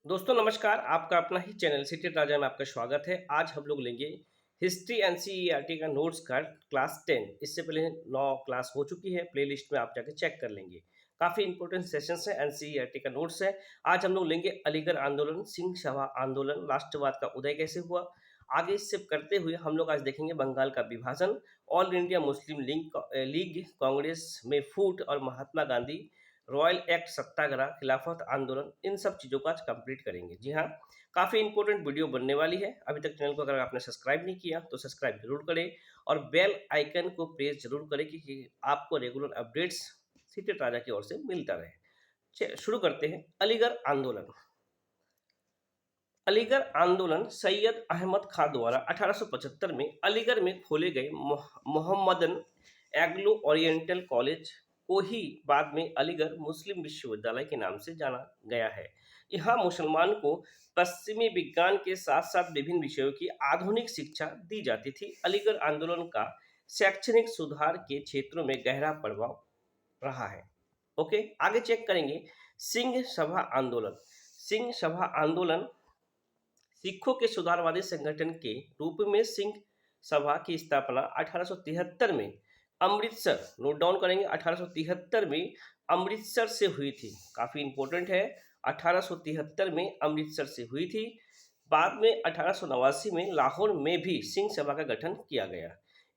दोस्तों नमस्कार, आपका अपना ही चैनल सिटी राजा में आपका स्वागत है। आज हम लोग लेंगे हिस्ट्री एनसीईआरटी का नोट्स का क्लास 10। इससे पहले 9 क्लास हो चुकी है, प्लेलिस्ट में आप जाके चेक कर लेंगे। काफ़ी इंपॉर्टेंट सेशंस है, एनसीईआरटी का नोट्स है। आज हम लोग लेंगे अलीगढ़ आंदोलन, सिंह सभा आंदोलन, राष्ट्रवाद का उदय कैसे हुआ। आगे इससे करते हुए हम लोग आज देखेंगे बंगाल का विभाजन, all India Muslim league Congress में फूट और महात्मा गांधी, रॉयल एक्ट सत्याग्रह, खिलाफत आंदोलन, इन सब चीज़ों को आज कंप्लीट करेंगे। जी हाँ, काफ़ी इंपॉर्टेंट वीडियो बनने वाली है। अभी तक चैनल को अगर आपने सब्सक्राइब नहीं किया तो सब्सक्राइब जरूर करें और बेल आइकन को प्रेस जरूर करें कि आपको रेगुलर अपडेट्स सिटी राजा की ओर से मिलता रहे। शुरू करते हैं। अलीगढ़ आंदोलन। अलीगढ़ आंदोलन सैयद अहमद खां द्वारा 1875 में अलीगढ़ में खोले गए मोहम्मदन एग्लो ओरिएंटल कॉलेज को ही बाद में अलीगढ़ मुस्लिम विश्वविद्यालय के नाम से जाना गया है। यहाँ मुसलमान को पश्चिमी विज्ञान के साथ साथ विभिन्न विषयों की आधुनिक शिक्षा दी जाती थी। अलीगढ़ आंदोलन का शैक्षणिक सुधार के क्षेत्रों में गहरा प्रभाव रहा है। ओके, आगे चेक करेंगे। सिंह सभा आंदोलन। सिंह सभा आंदोलन सिखों के सुधारवादी संगठन के रूप में सिंह सभा की स्थापना 1873 में अमृतसर, नोट डाउन करेंगे, 1873 में अमृतसर से हुई थी। काफी इंपॉर्टेंट है, 1873 में अमृतसर से हुई थी। बाद में 1889 में लाहौर में भी सिंह सभा का गठन किया गया।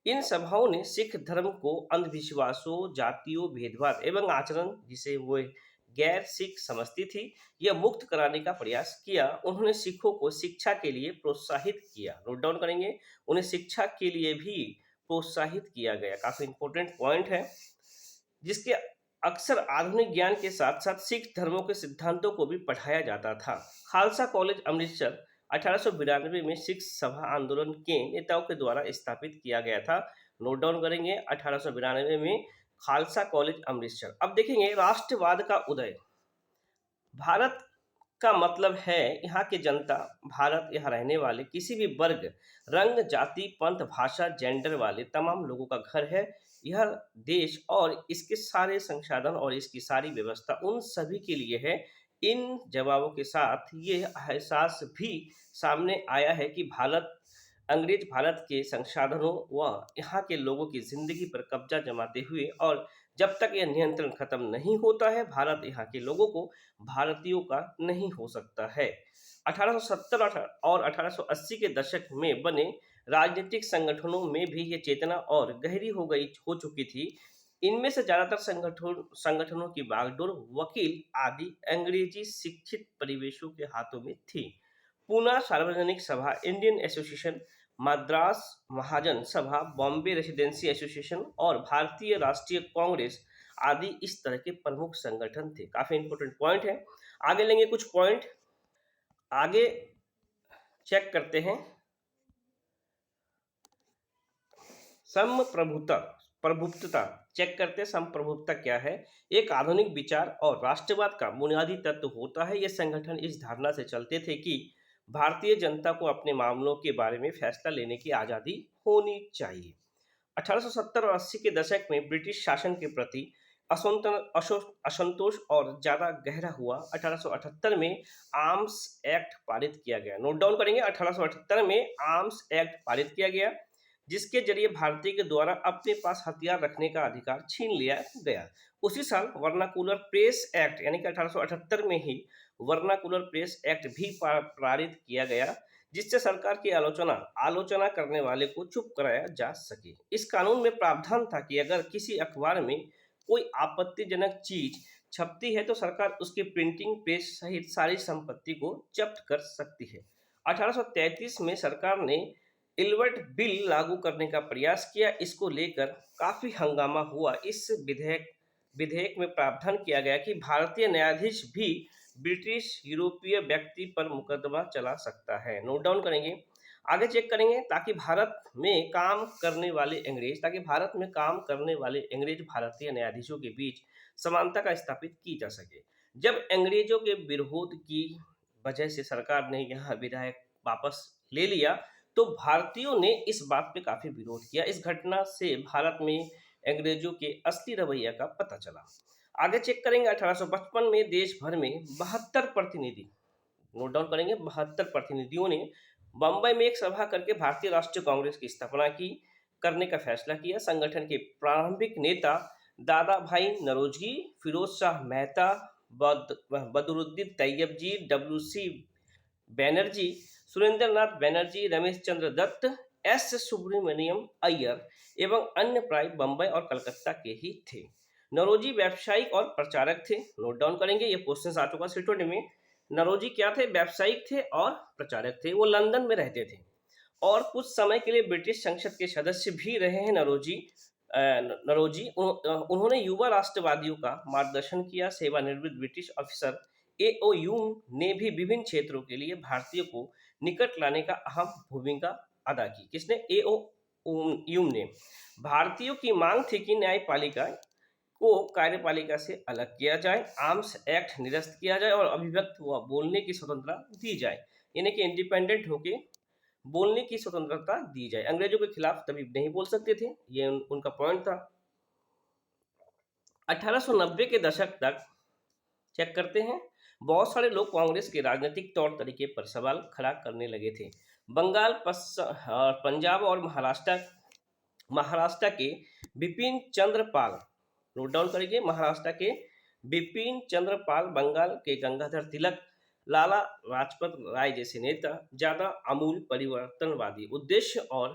इन सभाओं ने सिख धर्म को अंधविश्वासों, जातियों, भेदभाव एवं आचरण जिसे वो गैर सिख समझती थी, यह मुक्त कराने का प्रयास किया। उन्होंने सिखों को शिक्षा के लिए प्रोत्साहित किया। नोट डाउन करेंगे, उन्हें शिक्षा के लिए भी प्रोत्साहित किया गया। काफी इंपॉर्टेंट पॉइंट है, जिसके अक्सर आधुनिक ज्ञान के साथ साथ सिख धर्मों के सिद्धांतों को भी पढ़ाया जाता था। खालसा कॉलेज अमृतसर 1892 में सिख सभा आंदोलन के नेताओं के द्वारा स्थापित किया गया था। नोट डाउन करेंगे, 1892 में खालसा कॉलेज अमृतसर। अब देखेंगे राष्ट्रवाद का उदय। भारत का मतलब है यहाँ की जनता, भारत यहाँ रहने वाले किसी भी वर्ग, रंग, जाति, पंथ, भाषा, जेंडर वाले तमाम लोगों का घर है। यह देश और इसके सारे संसाधन और इसकी सारी व्यवस्था उन सभी के लिए है। इन जवाबों के साथ ये एहसास भी सामने आया है कि अंग्रेज भारत के संसाधनों व यहाँ के लोगों की जिंदगी पर कब्जा जमाते हुए, और जब तक यह नियंत्रण खत्म नहीं होता है, भारत यहाँ के लोगों को भारतीयों का नहीं हो सकता है। 1870 और 1880 के दशक में बने राजनीतिक संगठनों में भी ये चेतना और गहरी हो चुकी थी। इनमें से ज्यादातर संगठनों की बागडोर वकील आदि अंग्रेजी शिक्षित परिवेशों के हाथों में थी। पूना सार्वजनिक सभा, इंडियन एसोसिएशन, मद्रास महाजन सभा, बॉम्बे रेसिडेंसी एसोसिएशन और भारतीय राष्ट्रीय कांग्रेस आदि इस तरह के प्रमुख संगठन थे। काफी इंपोर्टेंट पॉइंट है। आगे लेंगे कुछ पॉइंट, आगे चेक करते हैं। संप्रभुता प्रभुत्वता चेक करते हैं। संप्रभुत्वता क्या है? एक आधुनिक विचार और राष्ट्रवाद का बुनियादी तत्व होता है। ये संगठन इस धारणा से चलते थे कि भारतीय जनता को अपने मामलों के बारे में फैसला लेने की आज़ादी होनी चाहिए। 1870 और 80 के दशक में ब्रिटिश शासन के प्रति असंतोष और ज्यादा गहरा हुआ। 1878 में आर्म्स एक्ट पारित किया गया। नोट डाउन करेंगे, 1878 में आर्म्स एक्ट पारित किया गया, जिसके जरिए भारतीय के द्वारा अपने पास हथियार रखने का अधिकार छीन लिया गया। उसी साल वर्नाकुलर प्रेस एक्ट, यानी कि 1878 में ही वर्नाकुलर प्रेस एक्ट भी पारित किया गया, जिससे सरकार की आलोचना करने वाले को चुप कराया जा सके। इस कानून में प्रावधान था कि अगर किसी अखबार में कोई आपत्तिजनक चीज छपती है तो सरकार उसकी प्रिंटिंग प्रेस सहित सारी संपत्ति को जब्त कर सकती है। 1833 में सरकार ने इलवर्ट बिल लागू करने का प्रयास किया। इसको लेकर काफी हंगामा हुआ। इस विधेयक में प्रावधान किया गया कि भारतीय न्यायाधीश भी ब्रिटिश यूरोपीय व्यक्ति पर मुकदमा चला सकता है। नोट डाउन करेंगे, आगे चेक करेंगे। ताकि भारत में काम करने वाले अंग्रेज भारतीय न्यायाधीशों के बीच समानता का स्थापित की जा सके। जब अंग्रेजों के विरोध की वजह से सरकार ने यह विधेयक वापस ले लिया तो भारतीयों ने इस बात पे काफी विरोध किया। इस घटना से भारत में अंग्रेजों के असली रवैया का पता चला। आगे चेक करेंगे, 1855 में देश भर में 72 प्रतिनिधि, नोट डाउन करेंगे। 72 प्रतिनिधियों ने बंबई में एक सभा करके भारतीय राष्ट्रीय कांग्रेस की स्थापना की करने का फैसला किया। संगठन के प्रारंभिक नेता दादा भाई नौरोजी, फिरोज शाह मेहता, बदरुद्दीन तैयब जी, डब्ल्यू.सी. बैनर्जी, सुरेंद्र नाथ बैनर्जी, रमेश चंद्र दत्त, एस सुब्रमण्यम अय्यर एवं अन्य प्राय बंबई और कलकत्ता के ही थे। नौरोजी व्यवसायिक और प्रचारक थे। नोट डाउन करेंगे, ये क्वेश्चन आ चुका C20 में। नौरोजी क्या थे? व्यवसायिक थे और प्रचारक थे। वो लंदन में रहते थे और कुछ समय के लिए ब्रिटिश संसद के सदस्य भी रहे हैं। नौरोजी उन्होंने युवा राष्ट्रवादियों का मार्गदर्शन किया। सेवानिवृत्त ब्रिटिश ऑफिसर एओ ने भी विभिन्न क्षेत्रों के लिए भारतीयों को निकट लाने का अहम भूमिका अदा की। किसने? एओ ने। भारतीयों की मांग थी कि न्यायपालिका को कार्यपालिका से अलग किया जाए, आर्म्स एक्ट निरस्त किया जाए और अभिव्यक्त व बोलने की स्वतंत्रता दी जाए, यानी कि इंडिपेंडेंट होके बोलने की स्वतंत्रता दी जाए। अंग्रेजों के खिलाफ तभी नहीं बोल सकते थे, ये उनका पॉइंट था। 1890 के दशक तक चेक करते हैं, बहुत सारे लोग कांग्रेस के राजनीतिक तौर तरीके पर सवाल खड़ा करने लगे थे। बंगाल, पंजाब और महाराष्ट्र के बिपिन चंद्र पाल, नोट डाउन करेंगे, महाराष्ट्र के बिपिन चंद्र पाल, बंगाल के गंगाधर तिलक, लाला लाजपत राय जैसे नेता ज्यादा आमूल परिवर्तनवादी उद्देश्य और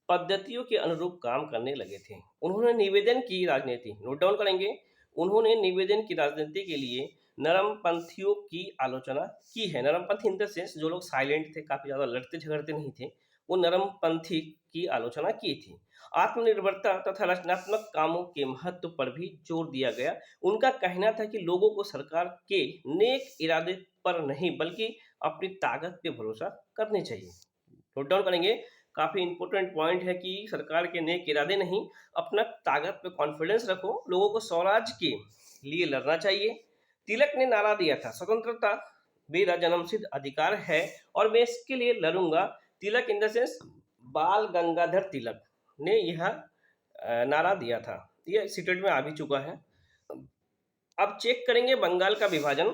पद्धतियों के अनुरूप काम करने लगे थे। उन्होंने निवेदन की राजनीति, नोट डाउन करेंगे, उन्होंने निवेदन की राजनीति के लिए नरमपंथियों की आलोचना की है। नरमपंथी इन द सेंस जो लोग साइलेंट थे, काफी ज्यादा लड़ते झगड़ते नहीं थे, वो नरमपंथी की आलोचना की थी। आत्मनिर्भरता तथा रचनात्मक कामों के महत्व पर भी जोर दिया गया। उनका कहना था कि लोगों को सरकार के नेक इरादे पर नहीं बल्कि अपनी ताकत पे भरोसा करने चाहिए। नोट डाउन करेंगे, काफी इंपॉर्टेंट पॉइंट है कि सरकार के नेक इरादे नहीं, अपना ताकत पे कॉन्फिडेंस रखो, लोगों को स्वराज के लिए लड़ना चाहिए। तिलक ने नारा दिया था, स्वतंत्रता मेरा जन्मसिद्ध अधिकार है और मैं इसके लिए लड़ूंगा। तिलक इन द सेंस बाल गंगाधर तिलक ने यह नारा दिया था। यह सीटेट में आ भी चुका है। अब चेक करेंगे बंगाल का विभाजन।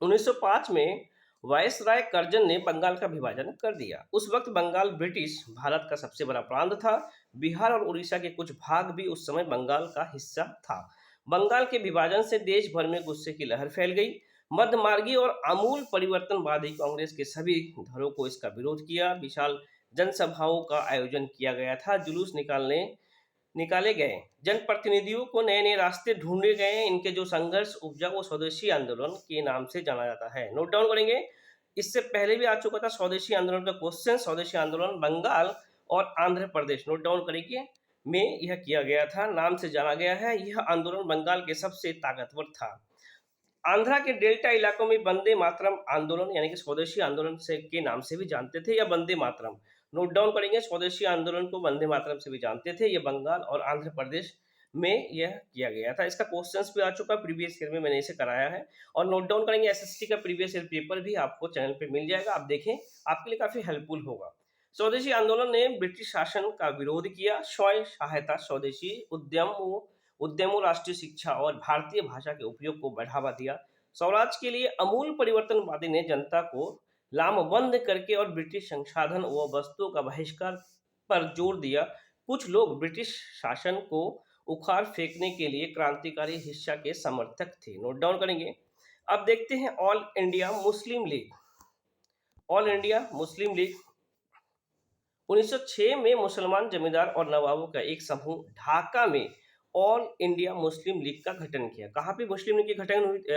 1905 में वायसराय कर्जन ने बंगाल का विभाजन कर दिया। उस वक्त बंगाल ब्रिटिश भारत का सबसे बड़ा प्रांत था। बिहार और उड़ीसा के कुछ भाग भी उस समय बंगाल का हिस्सा था। बंगाल के विभाजन से देश भर में गुस्से की लहर फैल गई। मध्यमार्गी और आमूल परिवर्तनवादी कांग्रेस के सभी धड़ों को इसका विरोध किया। विशाल जनसभाओं का आयोजन किया गया था। जुलूस निकाले गए। जनप्रतिनिधियों को नए नए रास्ते ढूंढे गए। इनके जो संघर्ष उपजा वो स्वदेशी आंदोलन के नाम से जाना जाता है। नोट डाउन करेंगे, इससे पहले भी आ चुका था स्वदेशी आंदोलन का क्वेश्चन। स्वदेशी आंदोलन बंगाल और आंध्र प्रदेश, नोट डाउन करेंगे, में यह किया गया था, नाम से जाना गया है। यह आंदोलन बंगाल के सबसे ताकतवर था। आंध्रा के डेल्टा इलाकों में वंदे मातरम आंदोलन यानी कि स्वदेशी आंदोलन से के नाम से भी जानते थे, या वंदे मातरम, नोट डाउन करेंगे, स्वदेशी आंदोलन को वंदे मातरम से भी जानते थे। ये बंगाल और आंध्र प्रदेश में यह किया गया था। इसका क्वेश्चंस भी आ चुका प्रीवियस ईयर में, मैंने इसे कराया है। और नोट डाउन करेंगे, एसएसटी का प्रीवियस ईयर पेपर भी आपको चैनल पे मिल जाएगा, आप देखें, आपके लिए काफी हेल्पफुल होगा। स्वदेशी आंदोलन ने ब्रिटिश शासन का विरोध किया। स्वयं सहायता, स्वदेशी उद्यमों, राष्ट्रीय शिक्षा और भारतीय भाषा के उपयोग को बढ़ावा दिया। स्वराज के लिए अमूल परिवर्तनवादी ने जनता को लामबंद करके और ब्रिटिश संसाधन व वस्तुओं का बहिष्कार पर जोर दिया। कुछ लोग ब्रिटिश शासन को उखाड़ फेंकने के लिए क्रांतिकारी हिस्सा के समर्थक थे। नोट डाउन करेंगे। अब देखते हैं all India Muslim league. All India Muslim league 1906 में मुसलमान जमींदार और नवाबों का एक समूह ढाका में ऑल इंडिया मुस्लिम लीग का गठन किया। कहाँ पे मुस्लिम लीग की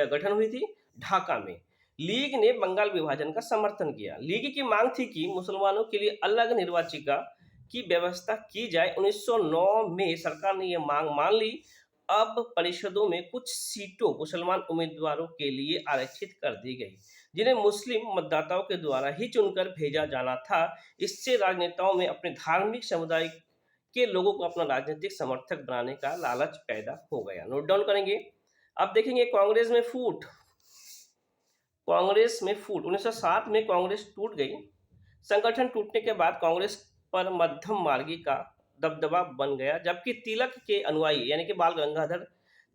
गठन हुई थी? ढाका में। लीग ने बंगाल विभाजन का समर्थन किया। लीग की मांग थी कि मुसलमानों के लिए अलग निर्वाचिका की व्यवस्था की जाए। 1909 में सरकार ने यह मांग मान ली। अब परिषदों में कुछ सीटों मुसलमान उम्मीदवारों के लिए आरक्षित कर दी गई, जिन्हें मुस्लिम मतदाताओं के द्वारा ही चुनकर भेजा जाना था। इससे राजनेताओं में अपने धार्मिक समुदाय के लोगों को अपना राजनीतिक समर्थक बनाने का लालच पैदा हो गया। नोट डाउन करेंगे। अब देखेंगे कांग्रेस में फूट। 1907 में कांग्रेस टूट गई। संगठन टूटने के बाद कांग्रेस पर मध्यम मार्गी का दबदबा बन गया, जबकि तिलक के अनुयायी यानी कि बाल गंगाधर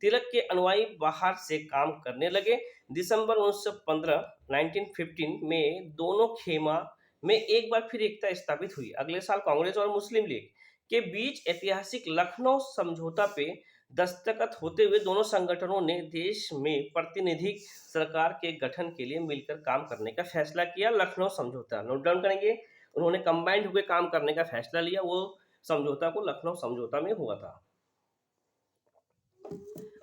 तिलक के अनुयायी बाहर से काम करने लगे। दिसंबर 1915 1915 में दोनों खेमा में एक बार फिर एकता स्थापित हुई। अगले साल कांग्रेस और मुस्लिम लीग के बीच ऐतिहासिक लखनऊ समझौता पे दस्तखत होते हुए दोनों संगठनों ने देश में प्रतिनिधि सरकार के गठन के लिए मिलकर काम करने का फैसला किया। लखनऊ समझौता नोट डाउन करेंगे। उन्होंने कंबाइंड होकर काम करने का फैसला लिया। वो समझौता को लखनऊ समझौता में हुआ था।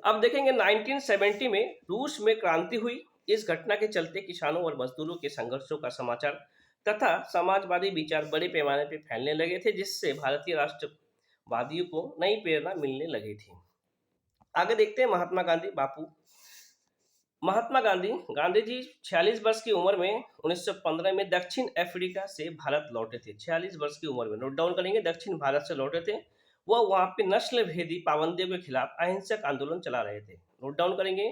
अब देखेंगे 1970 में रूस में क्रांति हुई। इस घटना के चलते किसानों और मजदूरों के संघर्षों का समाचार तथा समाजवादी विचार बड़े पैमाने पर फैलने लगे थे, जिससे भारतीय राष्ट्रवादियों को नई प्रेरणा मिलने लगी थी। आगे देखते हैं महात्मा गांधी बापू। महात्मा गांधी जी 46 वर्ष की उम्र में 1915 में दक्षिण अफ्रीका से भारत लौटे थे। 46 वर्ष की उम्र में नोट डाउन करेंगे, दक्षिण भारत से लौटे थे। वह वहां पे नस्ल भेदी पाबंदियों के खिलाफ अहिंसक आंदोलन चला रहे थे। नोट डाउन करेंगे,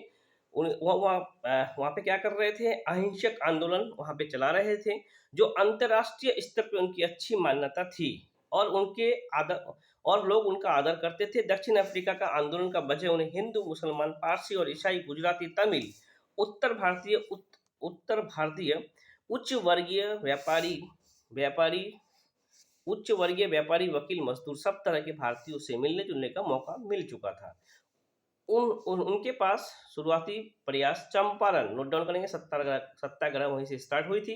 वहां पे क्या कर रहे थे? अहिंसक आंदोलन वहां पे चला रहे थे, जो अंतर्राष्ट्रीय स्तर पे उनकी अच्छी मान्यता थी और उनके आदर और लोग उनका आदर करते थे। दक्षिण अफ्रीका का आंदोलन का वजह उन्हें हिंदू, मुसलमान, पारसी और ईसाई, गुजराती, तमिल, उत्तर भारतीय उच्च वर्गीय व्यापारी, वकील, मजदूर सब तरह के भारतीयों से मिलने जुलने का मौका मिल चुका था। उनके पास शुरुआती प्रयास चंपारण नोट डाउन करेंगे, सत्याग्रह वहीं से स्टार्ट हुई थी,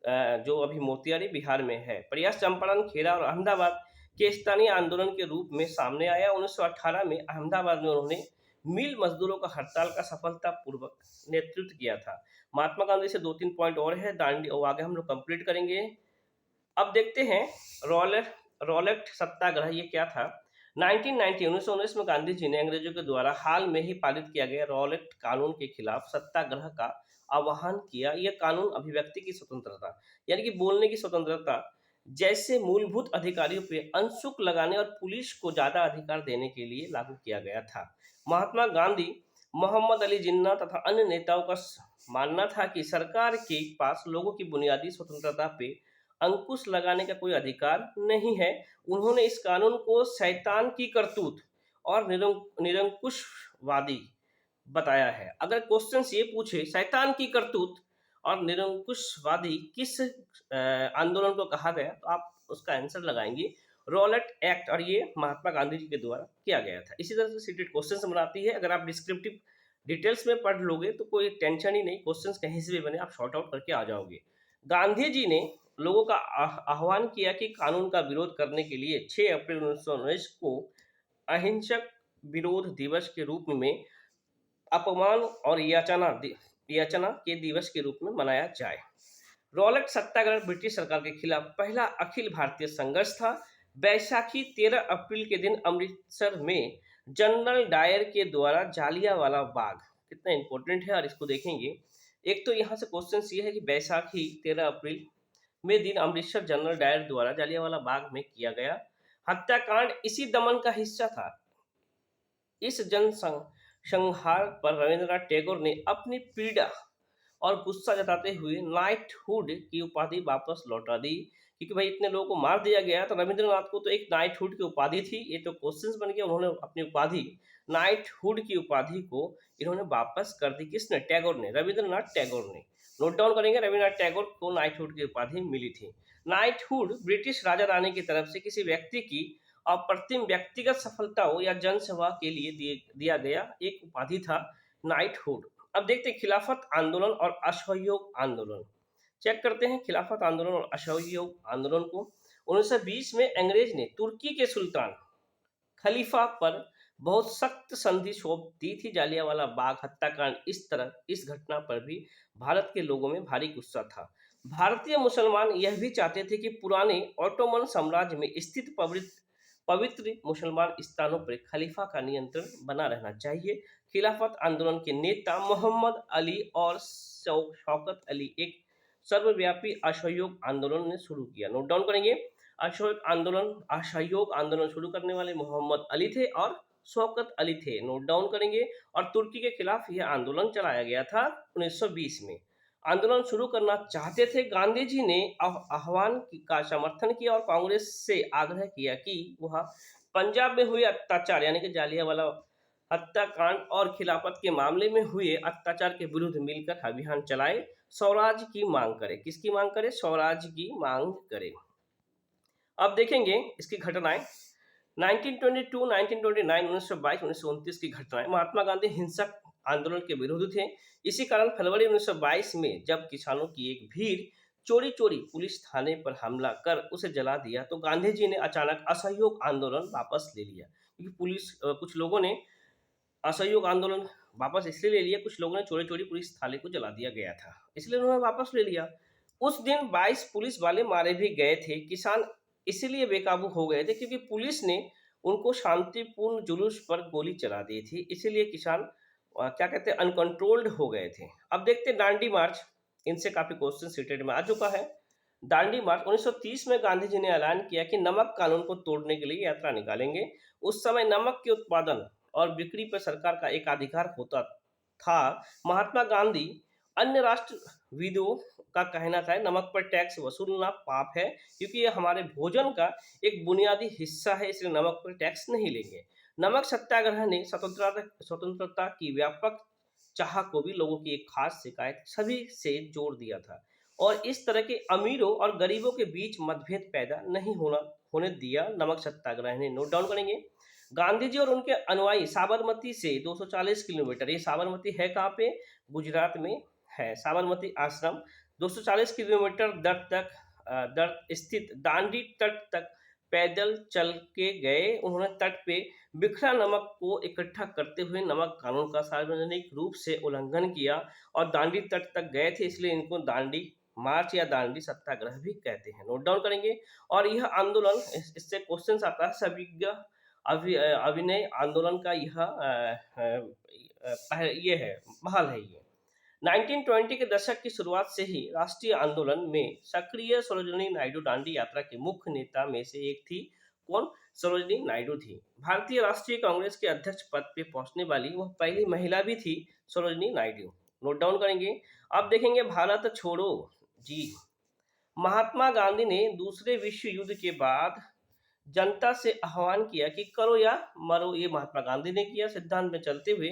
जो अभी मोतिहारी बिहार में है। प्रयास चंपारण, खेड़ा और अहमदाबाद के स्थानीय आंदोलन के रूप में सामने आया। 1918 में अहमदाबाद में उन्होंने मिल मजदूरों का हड़ताल का सफलतापूर्वक नेतृत्व किया था। महात्मा गांधी से 2-3 पॉइंट और है, दांडी और आगे हम लोग कंप्लीट करेंगे। अब देखते हैं रॉलेट सत्याग्रह ये क्या था। 1919 में गांधी जी ने अंग्रेजों के द्वारा हाल में ही पारित किया गया रॉलेट कानून के खिलाफ सत्याग्रह का आह्वान किया। यह कानून अभिव्यक्ति की स्वतंत्रता यानी कि बोलने की स्वतंत्रता जैसे मूलभूत अधिकारियों पर अंशुल्क लगाने और पुलिस को ज्यादा अधिकार देने के लिए लागू किया गया था। महात्मा गांधी, मोहम्मद अली जिन्ना तथा अन्य नेताओं का मानना था कि सरकार के पास लोगों की बुनियादी स्वतंत्रता पे अंकुश लगाने का कोई अधिकार नहीं है। उन्होंने इस कानून को शैतान की करतूत और निरंकुशवादी बताया है। अगर क्वेश्चन ये पूछे शैतान की करतूत और निरंकुशवादी किस आंदोलन को कहा गया, तो आप उसका आंसर लगाएंगे रॉलेट एक्ट, और ये महात्मा गांधी जी के द्वारा किया गया था। इसी तरह से सीटेड क्वेश्चन बनाती है। अगर आप डिस्क्रिप्टिव डिटेल्स में पढ़ लोगे तो कोई टेंशन ही नहीं, क्वेश्चंस कहीं से भी बने आप शॉर्ट आउट करके आ जाओगे। गांधी जी ने लोगों का आह्वान किया कि कानून का विरोध करने के लिए 6 अप्रैल 1919 को अहिंसक विरोध दिवस के रूप में अपमान और याचना के दिवस के रूप में मनाया जाए। रॉलेट सत्याग्रह ब्रिटिश सरकार के खिलाफ पहला अखिल भारतीय संघर्ष था। बैसाखी 13 अप्रैल के दिन अमृतसर में जनरल डायर के द्वारा जालियांवाला बाग, कितना इंपॉर्टेंट है और इसको देखेंगे। एक तो यहाँ से क्वेश्चन ये है कि बैसाखी 13 अप्रैल में दिन अमृतसर जनरल डायर द्वारा जालियांवाला बाग में किया गया हत्याकांड इसी दमन का हिस्सा था। इस संहार पर रविंद्रनाथ टैगोर ने अपनी पीड़ा और गुस्सा जताते हुए नाइटहुड की उपाधि वापस लौटा दी, क्योंकि भाई इतने लोगों को मार दिया गया। तो रविंद्रनाथ को तो एक नाइटहुड की उपाधि थी, ये तो क्वेश्चंस बन गया। उन्होंने अपनी उपाधि नाइटहुड की उपाधि को इन्होंने वापस कर दी। किसने? टैगोर ने, रविंद्रनाथ टैगोर ने। नोट डाउन करेंगे, रविंद्रनाथ टैगोर को नाइटहुड की उपाधि मिली थी। नाइटहुड ब्रिटिश राजा रानी की तरफ से किसी व्यक्ति की अप्रतिम व्यक्तिगत सफलता हो या जनसेवा के लिए दिया गया एक उपाधि था, नाइटहुड। अब देखते हैं खिलाफत आंदोलन और असहयोग आंदोलन। चेक करते हैं खिलाफत आंदोलन और असहयोग आंदोलन को। 1920 में अंग्रेज ने तुर्की के सुल्तान खलीफा पर बहुत सख्त संधि सौंप दी थी। जालियांवाला बाग हत्याकांड इस घटना पर भी भारत के लोगों में भारी गुस्सा था। भारतीय मुसलमान यह भी चाहते थे कि पुराने ऑटोमन साम्राज्य में स्थित पवित्र मुसलमान स्थानों पर खलीफा का नियंत्रण बना रहना चाहिए। खिलाफत आंदोलन के नेता मोहम्मद अली और शौकत अली एक सर्वव्यापी असहयोग आंदोलन ने शुरू किया। नोट डाउन करेंगे, असहयोग आंदोलन शुरू करने वाले मोहम्मद अली थे और शौकत अली थे। नोट डाउन करेंगे। और तुर्की के खिलाफ यह आंदोलन चलाया गया था 1920 में। आंदोलन शुरू करना चाहते थे। गांधी जी ने आह्वान का समर्थन किया और कांग्रेस से आग्रह किया कि वह पंजाब में हुए अत्याचार यानी कि जालियांवाला हत्याकांड और खिलाफत के मामले में हुए अत्याचार के विरुद्ध मिलकर अभियान चलाए, स्वराज की मांग करे। किसकी मांग करे? स्वराज की मांग करे। अब देखेंगे इसकी घटनाएं। 1922, 1929, 1922, 1929 की घटनाएं। महात्मा गांधी हिंसक आंदोलन के विरुद्ध थे। इसी कारण फरवरी 1922 में जब किसानों की एक भीड़ चोरी चोरी पुलिस थाने पर हमला कर उसे जला दिया, तो गांधी जी ने अचानक असहयोग आंदोलन वापस ले लिया, क्योंकि कुछ लोगों ने असहयोग आंदोलन वापस इसलिए ले लिया, कुछ लोगों ने चोरी चोरी पुलिस थाने को जला दिया गया था, इसलिए उन्होंने वापस ले लिया। उस दिन 22 पुलिस वाले मारे भी गए थे। किसान इसीलिए बेकाबू हो गए थे क्योंकि पुलिस ने उनको शांतिपूर्ण जुलूस पर गोली चला दी थी, इसीलिए किसान क्या कहते हैं, अनकंट्रोल्ड हो गए थे। अब देखते हैं दांडी मार्च। इनसे काफी क्वेश्चन सीटेड में आ चुका है। दांडी मार्च 1930 में गांधी जी ने ऐलान किया कि नमक कानून को तोड़ने के लिए यात्रा निकालेंगे। उस समय नमक के उत्पादन और बिक्री पर सरकार का एकाधिकार होता था। महात्मा गांधी अन्य राष्ट्रविदों का कहना था नमक पर टैक्स वसूलना पाप है, क्योंकि ये हमारे भोजन का एक बुनियादी हिस्सा है, इसलिए नमक पर टैक्स नहीं लेंगे। नमक सत्याग्रह ने स्वतंत्रता की व्यापक चाह को भी लोगों की एक खास शिकायत सभी से जोड़ दिया था, और इस तरह के अमीरों और गरीबों के बीच मतभेद पैदा नहीं होने दिया नमक सत्याग्रह ने। नोट डाउन करेंगे। गांधी जी और उनके अनुयायी साबरमती से 240 किलोमीटर, ये साबरमती है कहाँ पे? गुजरात में है साबरमती आश्रम। 240 किलोमीटर दर स्थित दांडी तट तक पैदल चल के गए। उन्होंने तट पे बिखरा नमक को इकट्ठा करते हुए नमक कानून का सार्वजनिक रूप से उल्लंघन किया और दांडी तट तक गए थे, इसलिए इनको दांडी मार्च या दांडी सत्याग्रह भी कहते हैं। नोट डाउन करेंगे। और यह आंदोलन, इससे क्वेश्चन आता है, सविज्ञ अभिनय आंदोलन का यह ये है, महल है ये। 1920 के दशक की शुरुआत से ही राष्ट्रीय आंदोलन में सक्रिय सरोजिनी नायडू दांडी यात्रा के मुख्य नेता में से एक थी। कौन? सरोजिनी नायडू थी। भारतीय राष्ट्रीय कांग्रेस के अध्यक्ष पद पे पहुंचने वाली वह पहली महिला भी थी, सरोजिनी नायडू। नोट डाउन करेंगे। अब देखेंगे भारत छोड़ो जी। महात्मा गांधी ने दूसरे विश्व युद्ध के बाद जनता से आह्वान किया कि करो या मरो। ये महात्मा गांधी ने किया। सिद्धांत में चलते हुए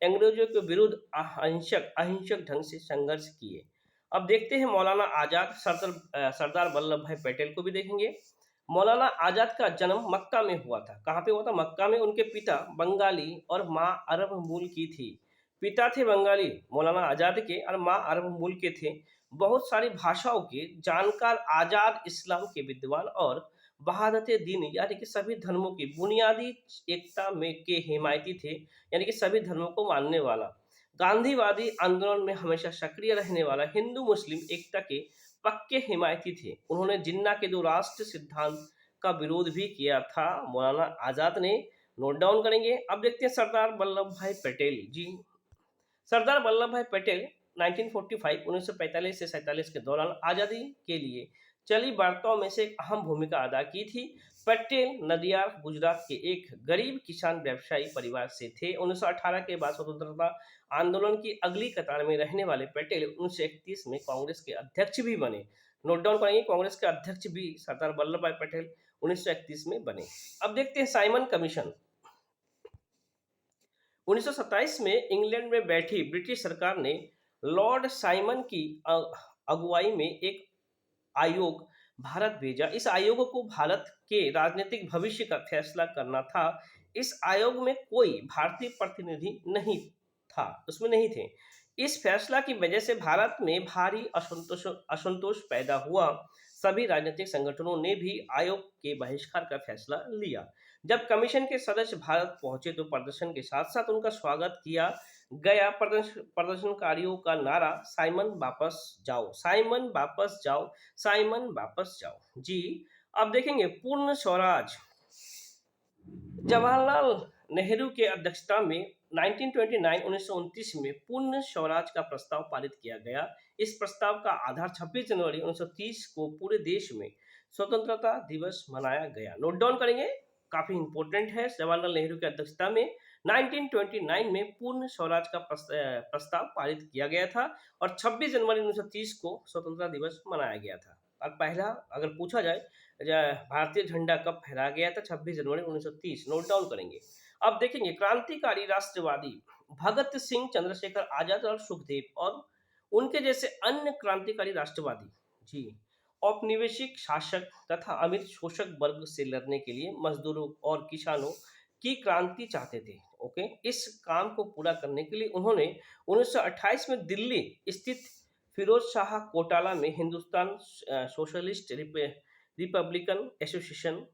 अंग्रेजों के विरुद्ध अहिंसक ढंग से संघर्ष किए। अब देखते हैं मौलाना आजाद, सरदार वल्लभ भाई पटेल को भी देखेंगे। मौलाना आजाद का जन्म मक्का में हुआ था। कहाँ पे हुआ था? मक्का में। उनके पिता बंगाली और माँ अरब मूल की थी। पिता थे बंगाली मौलाना आजाद के, और माँ अरब मूल के थे। बहुत सारी भाषाओं के जानकार, आजाद इस्लाम के विद्वान और वहादत दीन यानी कि सभी धर्मों की बुनियादी एकता में के हिमायती थे, यानी कि सभी धर्मों को मानने वाला, गांधीवादी आंदोलन में हमेशा सक्रिय रहने वाला, हिंदू मुस्लिम एकता के पक्के हिमायती थे। उन्होंने जिन्ना के दो राष्ट्र सिद्धांत का विरोध भी किया था मौलाना आजाद ने। नोट डाउन करेंगे। अब देखते हैं सरदार वल्लभ भाई पटेल जी। सरदार वल्लभ भाई पटेल 1945 से 47 के दौरान आज़ादी के लिए चली वार्ताओं में से एक अहम भूमिका अदा की थी। पटेल नदियाद गुजरात के एक गरीब किसान व्यवसायी परिवार से थे। 1918 के बाद स्वतंत्रता आंदोलन की अगली कतार में रहने वाले पटेल 1931 में कांग्रेस के अध्यक्ष भी बने। नोट डाउन करेंगे। कांग्रेस के अध्यक्ष भी सरदार वल्लभ भाई पटेल 1931 में बने। अब देखते हैं साइमन कमीशन। 1927 में इंग्लैंड में बैठी ब्रिटिश सरकार ने लॉर्ड साइमन की अगुवाई में एक आयोग भारत भेजा। इस आयोग को भारत के राजनीतिक भविष्य का फैसला करना था। इस आयोग में कोई भारतीय प्रतिनिधि नहीं था, उसमें नहीं थे। इस फैसला की वजह से भारत में भारी असंतोष पैदा हुआ। सभी राजनीतिक संगठनों ने भी आयोग के बहिष्कार का फैसला लिया। जब कमीशन के सदस्य भारत पहुंचे तो प्रदर्शन के साथ साथ उनका स्वागत किया गया। प्रदर्शनकारियों का नारा साइमन वापस जाओ, साइमन वापस जाओ, साइमन वापस जाओ जी। अब देखेंगे पूर्ण स्वराज। जवाहरलाल नेहरू के अध्यक्षता में 1929 में पूर्ण स्वराज का प्रस्ताव पारित किया गया। इस प्रस्ताव का आधार 26 जनवरी 1930 को पूरे देश में स्वतंत्रता दिवस मनाया गया। नोट डाउन करेंगे, काफी इंपॉर्टेंट है। जवाहरलाल नेहरू की अध्यक्षता में 1929 में पूर्ण स्वराज का प्रस्ताव पारित किया गया था और 26 जनवरी 1930 को स्वतंत्रता दिवस मनाया गया था। और पहला अगर पूछा जाए भारतीय झंडा कब फहराया गया था? 26 जनवरी 1930। नोट डाउन करेंगे। अब देखेंगे क्रांतिकारी राष्ट्रवादी भगत सिंह, चंद्रशेखर आजाद और सुखदेव और उनके जैसे अन्य क्रांतिकारी राष्ट्रवादी जी औपनिवेशिक शासक तथा अमीर शोषक वर्ग से लड़ने के लिए मजदूरों और किसानों की क्रांति चाहते थे। ओके, इस काम को पूरा करने के लिए उन्होंने 1928 में दिल्ली स्थित फिरोज शाह कोटाला में हिंदुस्तान सोशलिस्ट रिपब्लिकन एसोसिएशन,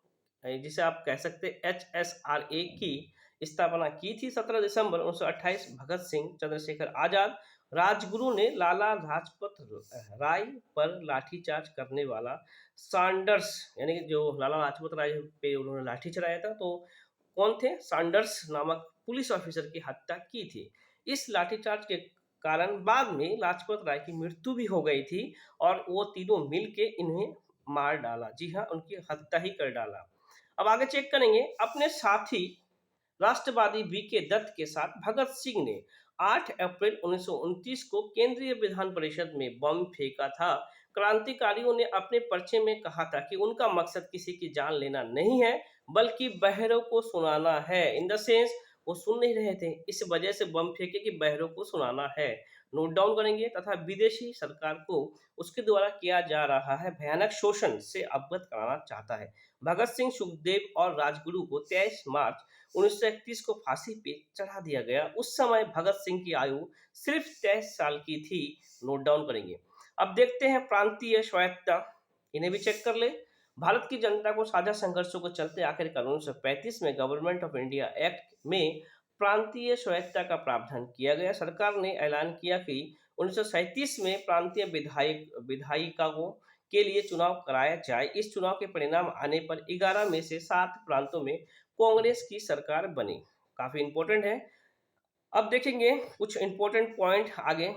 जिसे आप कह सकते हैं HSRA की स्थापना की थी। 17 दिसंबर 1928 भगत सिंह, चंद्रशेखर आजाद, राजगुरु ने लाला लाजपत राय पर लाठीचार्ज करने वाला सैंडर्स, यानी कि जो लाला लाजपत राय पे उन्होंने लाठी चलाया था, तो कौन थे, सैंडर्स नामक पुलिस ऑफिसर की हत्या की थी। इस लाठीचार्ज के कारण बाद में लाजपत राय की मृत्यु भी हो गई थी और वो तीनों मिलके इन्हें मार डाला। जी हाँ, उनकी हत्या ही कर डाला। अब आगे चेक करेंगे, अपने साथी राष्ट्रवादी बीके दत्त के साथ भगत सिंह ने 8 अप्रैल 1929 को केंद्रीय विधान परिषद में बम फेंका था। क्रांतिकारियों ने अपने पर्चे में कहा था कि उनका मकसद किसी की जान लेना नहीं है, बल्कि बहरों को सुनाना है। इन द सेंस वो सुन नहीं रहे थे, इस वजह से बम फेंके कि बहरों को सुनाना है। नोट डाउन करेंगे, तथा विदेशी सरकार को उसके द्वारा किया जा रहा है भयानक शोषण से अवगत कराना चाहता है। भगत सिंह, सुखदेव और राजगुरु को 23 मार्च 1931 को फांसी पे चढ़ा दिया गया। उस समय भगत सिंह की आयु सिर्फ 23 साल की थी। नोट डाउन करेंगे। अब देखते हैं प्रांतीय स्वायत्तता, इन्हें भी चेक कर ले। भारत की जनता को साझा संघर्षों को चलते आखिरकार 1935 में गवर्नमेंट ऑफ इंडिया एक्ट में प्रांतीय स्वायत्तता का प्रावधान किया गया। सरकार ने ऐलान किया कि 1937 में प्रांतीय विधायिकाओं के लिए चुनाव कराया जाए। इस चुनाव के परिणाम आने पर 11 में से 7 प्रांतों में कांग्रेस की सरकार बनी। काफी इंपॉर्टेंट है। अब देखेंगे कुछ इंपॉर्टेंट पॉइंट आगे।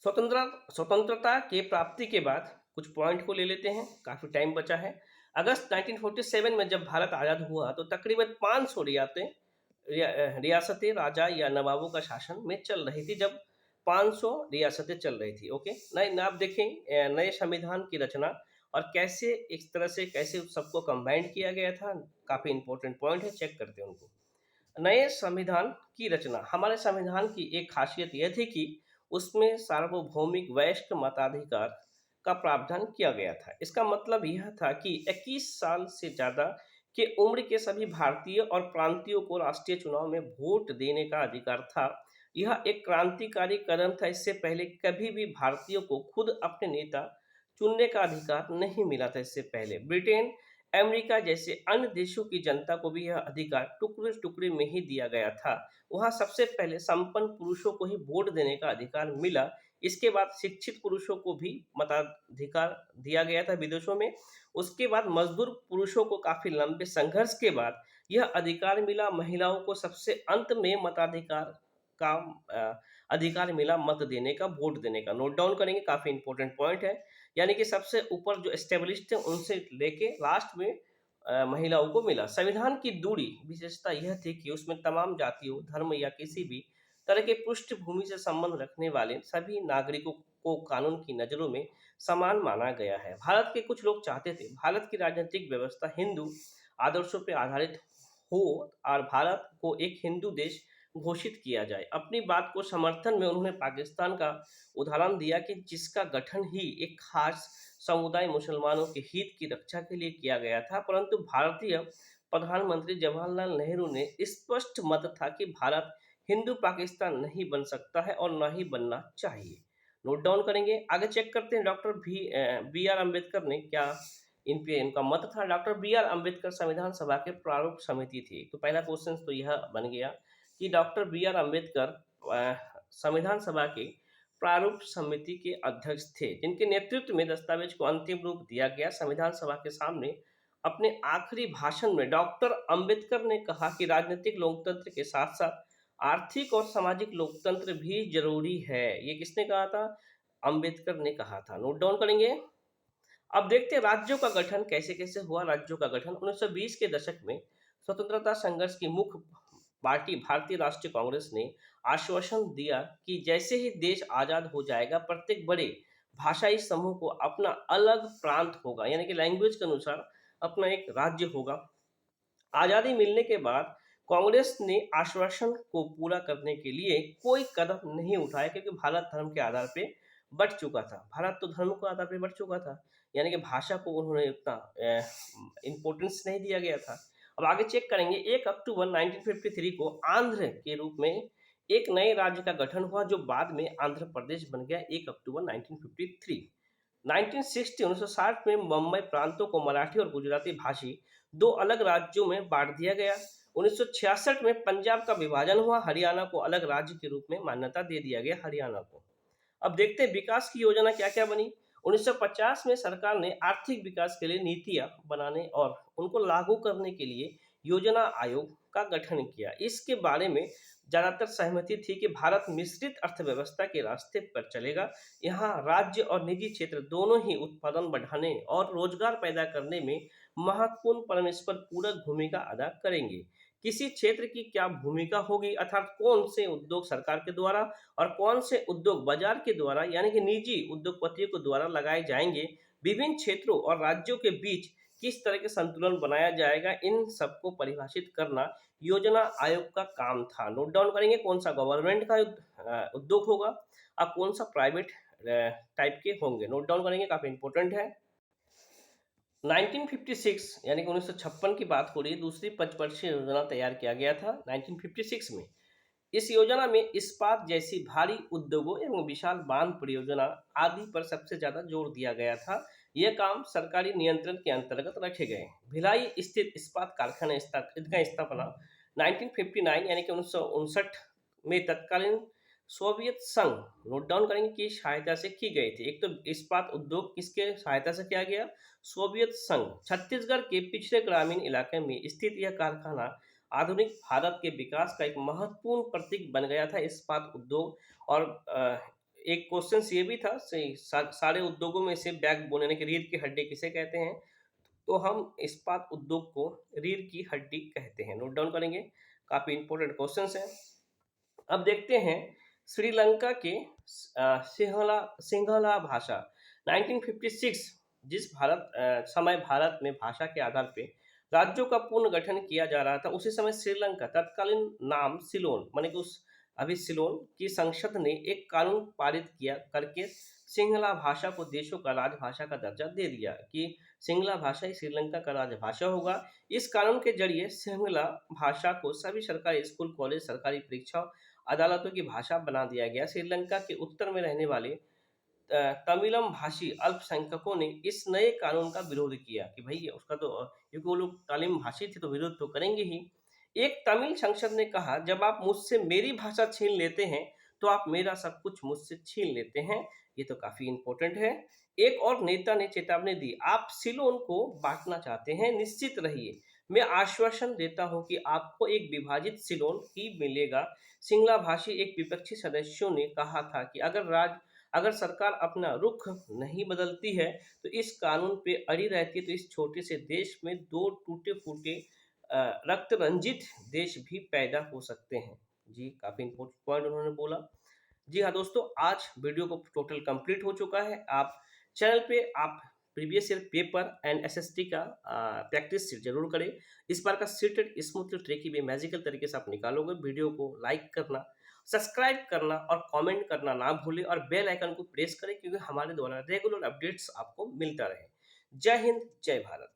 स्वतंत्रता के प्राप्ति के बाद कुछ पॉइंट को ले लेते हैं, काफी टाइम बचा है। अगस्त 1947 में जब भारत आजाद हुआ तो तकरीबन 500 रियासतें राजा या नवाबों का शासन में चल रही थी। जब 500 रियासतें चल रही थी। ओके, नए नाम देखें, नए संविधान की रचना और कैसे इस तरह से कैसे सबको कंबाइंड किया गया था, काफी इंपॉर्टेंट पॉइंट है, चेक करते हैं उनको। नए संविधान की रचना, हमारे संविधान की एक खासियत यह थी कि उसमें सार्वभौमिक वयस्क मताधिकार का प्रावधान किया गया था। इसका मतलब यह था कि 21 साल से ज्यादा के उम्र के सभी भारतीय और प्रांतीयों को राष्ट्रीय चुनाव में वोट देने का अधिकार था। यह एक क्रांतिकारी कदम था। इससे पहले कभी भी भारतीयों को खुद अपने नेता चुनने का अधिकार नहीं मिला था। इससे पहले ब्रिटेन, अमेरिका जैसे अन्य देशों की जनता को भी यह अधिकार टुकड़े टुकड़े में ही दिया गया था। वहां सबसे पहले संपन्न पुरुषों को ही वोट देने का अधिकार मिला। इसके बाद शिक्षित पुरुषों को भी मताधिकार दिया गया था विदेशों में। उसके बाद मजदूर पुरुषों को काफी लंबे संघर्ष के बाद यह अधिकार मिला। महिलाओं को सबसे अंत में मताधिकार का अधिकार मिला, मत देने का, वोट देने का। नोट डाउन करेंगे, काफी इंपॉर्टेंट पॉइंट है। यानी कि सबसे ऊपर जो एस्टेब्लिश्ड थे उनसे लेके लास्ट में महिलाओं को मिला। संविधान की दूरी विशेषता यह थी कि उसमें तमाम जातियों, धर्म या किसी भी तरह के पृष्ठभूमि से संबंध रखने वाले सभी नागरिकों को कानून की नजरों में समान माना गया है। भारत के कुछ लोग चाहते थे भारत की राजनीतिक व्यवस्था हिंदू आदर्शों पर आधारित हो और भारत को एक हिंदू देश घोषित किया जाए। अपनी बात को समर्थन में उन्होंने पाकिस्तान का उदाहरण दिया कि जिसका गठन ही एक खास समुदाय मुसलमानों के हित की रक्षा के लिए किया गया था। परंतु भारतीय प्रधानमंत्री जवाहरलाल नेहरू ने स्पष्ट मत था कि भारत हिंदू पाकिस्तान नहीं बन सकता है और न ही बनना चाहिए। नोट डाउन करेंगे, आगे चेक करते हैं। डॉक्टर बी आर अम्बेडकर ने क्या इन पे इनका मत था। डॉक्टर बी आर अम्बेडकर संविधान सभा के प्रारूप समिति थे। तो पहला क्वेश्चन तो यह बन गया कि डॉक्टर बी आर अम्बेडकर संविधान सभा के प्रारूप समिति के अध्यक्ष थे, जिनके नेतृत्व में दस्तावेज को अंतिम रूप दिया गया। संविधान सभा के सामने अपने आखिरी भाषण में डॉक्टर अंबेडकर ने कहा कि राजनीतिक लोकतंत्र के साथ साथ आर्थिक और सामाजिक लोकतंत्र भी जरूरी है। ये किसने कहा था? अंबेडकर ने कहा था। नोट डाउन करेंगे। अब देखते हैं राज्यों का गठन कैसे कैसे हुआ। राज्यों का गठन 1920 के दशक में स्वतंत्रता संघर्ष की मुख्य पार्टी भारतीय राष्ट्रीय कांग्रेस ने आश्वासन दिया कि जैसे ही देश आजाद हो जाएगा प्रत्येक बड़े भाषाई समूह को अपना अलग प्रांत होगा, यानी कि लैंग्वेज के अनुसार अपना एक राज्य होगा। आजादी मिलने के बाद कांग्रेस ने आश्वासन को पूरा करने के लिए कोई कदम नहीं उठाया क्योंकि भारत धर्म के आधार पे बट चुका था। भारत तो धर्म के आधार पे बट चुका था, यानी कि भाषा को उन्होंने उतना इम्पोर्टेंस नहीं दिया गया था। अब आगे चेक करेंगे, 1 अक्टूबर 1953 को आंध्र के रूप में एक नए राज्य का गठन हुआ जो बाद में आंध्र प्रदेश बन गया 1 अक्टूबर 1953। 1960 1960 में मुंबई प्रांतों को मराठी और गुजराती भाषी दो अलग राज्यों में बांट दिया गया। 1966 में पंजाब का विभाजन हुआ, हरियाणा को अलग राज्य के रूप में मान्यता दे दिया गया हरियाणा को। अब देखते हैं विकास की योजना क्या क्या बनी। 1950 में सरकार ने आर्थिक विकास के लिए नीतियां बनाने और उनको लागू करने के लिए योजना आयोग का गठन किया। इसके बारे में ज्यादातर सहमति थी कि भारत मिश्रित अर्थव्यवस्था के रास्ते पर चलेगा। यहाँ राज्य और निजी क्षेत्र दोनों ही उत्पादन बढ़ाने और रोजगार पैदा करने में महत्वपूर्ण परस्पर पूरक भूमिका अदा करेंगे। किसी क्षेत्र की क्या भूमिका होगी, अर्थात कौन से उद्योग सरकार के द्वारा और कौन से उद्योग बाजार के द्वारा यानी कि निजी उद्योगपतियों के द्वारा लगाए जाएंगे, विभिन्न क्षेत्रों और राज्यों के बीच किस तरह के संतुलन बनाया जाएगा, इन सबको परिभाषित करना योजना आयोग का काम था। नोट डाउन करेंगे कौन सा गवर्नमेंट का उद्योग होगा और कौन सा प्राइवेट टाइप के होंगे। नोट डाउन करेंगे, काफी इंपॉर्टेंट है। 1956 यानी कि 1956 की बात हो रही है, दूसरी पंचवर्षीय योजना तैयार किया गया था 1956 में। इस योजना में इस्पात जैसी भारी उद्योगों एवं विशाल बांध परियोजना आदि पर सबसे ज्यादा जोर दिया गया था। यह काम सरकारी नियंत्रण के अंतर्गत रखे गए। भिलाई स्थित इस्पात कारखाना इनका स्थापना 1959 यानी कि 1959 में तत्कालीन सोवियत संघ, नोट डाउन करेंगे, की सहायता से की गई थी। एक तो इस्पात उद्योग किसके सहायता से किया गया, सोवियत संघ। छत्तीसगढ़ के पिछड़े ग्रामीण इलाके में स्थित यह कारखाना आधुनिक भारत के विकास का एक महत्वपूर्ण प्रतीक बन गया था, इस्पात उद्योग। और एक क्वेश्चन ये भी था, सारे उद्योगों में से बैकबोन यानी कि रीढ़ की हड्डी किसे कहते हैं, तो हम इस्पात उद्योग को रीढ़ की हड्डी कहते हैं। नोट डाउन करेंगे, काफी इंपॉर्टेंट क्वेश्चन है। अब देखते हैं श्रीलंका के सिंहला भाषा 1956, जिस समय भारत में भाषा के आधार पे राज्यों का पूर्ण गठन किया जा रहा था, उसी समय श्रीलंका तत्कालीन नाम सिलोन माने कि उस अभी सिलोन की संसद ने एक कानून पारित किया करके सिंहला भाषा को देशों का राजभाषा का दर्जा दे दिया कि सिंहला भाषा ही श्रीलंका का राजभाषा होगा। इस कानून के जरिए सिंहला भाषा को सभी सरकारी स्कूल, कॉलेज, सरकारी परीक्षा, अदालतों की भाषा बना दिया गया। श्रीलंका के उत्तर में रहने वाले तमिलम भाषी अल्पसंख्यकों ने इस नए कानून का विरोध किया कि भाई उसका तो क्योंकि वो लोग तमिल भाषी थे तो विरोध तो करेंगे ही। एक तमिल संसद ने कहा, जब आप मुझसे मेरी भाषा छीन लेते हैं तो आप मेरा सब कुछ मुझसे छीन लेते हैं। ये तो काफी इंपॉर्टेंट है। एक और नेता ने चेतावनी दी, आप सिलोन को बांटना चाहते हैं, निश्चित रहिए, मैं आश्वासन देता हूं कि आपको एक विभाजित सिलोन ही मिलेगा। सिंगला भाषी एक विपक्षी सदस्यों ने कहा था कि अगर सरकार अपना रुख नहीं बदलती है तो इस कानून पे अड़ी रहती है तो इस छोटे से देश में दो टूटे फूटे रक्त रंजित देश भी पैदा हो सकते हैं। जी, काफी इंपॉर्टेंट पॉइंट उन्होंने बोला। जी हाँ दोस्तों, आज वीडियो को टोटल कंप्लीट हो चुका है। आप चैनल पे आप previous year paper and SST का प्रैक्टिस जरूर करें। इस बार का सीटेड स्मूथ ट्रिकी भी मैजिकल तरीके से आप निकालोगे। वीडियो को लाइक करना, सब्सक्राइब करना और कमेंट करना ना भूलें और बेल आइकन को प्रेस करें क्योंकि हमारे द्वारा रेगुलर अपडेट्स आपको मिलता रहे। जय हिंद, जय भारत।